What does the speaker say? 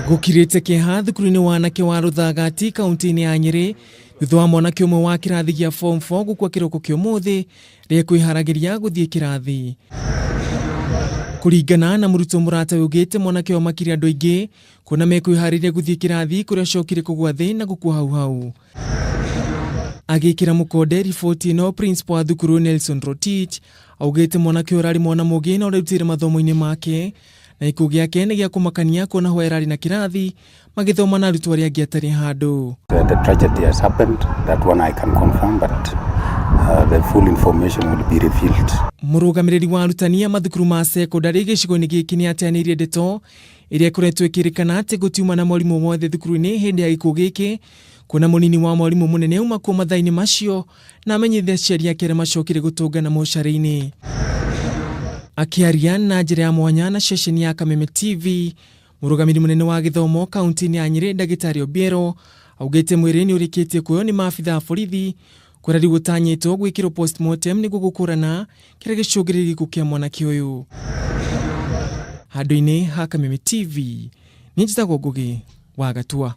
Gukirite kiha thukuru-ini wa anake wa Ruthagati kaunti-ini ya Nyeri thutha wa mwanake umwe wa kirathi gia form 4 gukua kiroko kia umuthi ria kwiharagiria guthie kirathi. Kuringana na murutwo murata ugite mwanake wa makiri andu aingi kuna mekwihariria guthie kirathi kuria cokire kugwa thi na gukua hau. Agikira mukonde riboti ino principal wa thukuru Nelson Rotich augite mwanake urari mwana mugi na urarutire mathomo-ini make na ikuo giake ni gia kumakania kuona ho erari na kirathi magithoma na arutwo aria angi atari handu. The tragedy has happened, that one I can confirm, but the full information will be revealed. Murugamiriri wa arutani a mathukuru ma secondary gicigo-ini giki ni ateanirie ndeto iria ikoretwo ikirikana ati gutiuma na mwarimu wothe thukuru-ini hindi ya ikuo giki kuna munini wa mwarimu munene uma kuo mathaa-ini macio na amenyithia aciari ake aria macokire gutungana mocarĩ-ini. Akiaria na njĩra ya mwanya na ceceni ya Kameme TV, murugamiri munene wa githomo kaunti-ini ya Nyeri Ndagĩtarĩ Obiero augite mwĩrĩ ni ũrĩkĩtie kuoywo ni maabitha a borithi kuria riu gũtanyĩtwo gwĩkĩrwo postmortem nĩguo gũkũrana kĩrĩa gĩcũngĩrĩirie gĩkuũ kĩa mwanake ũyũ. Handũ-inĩ ha Kameme TV, ni njĩtagwo Ngũgĩ wa Gatua.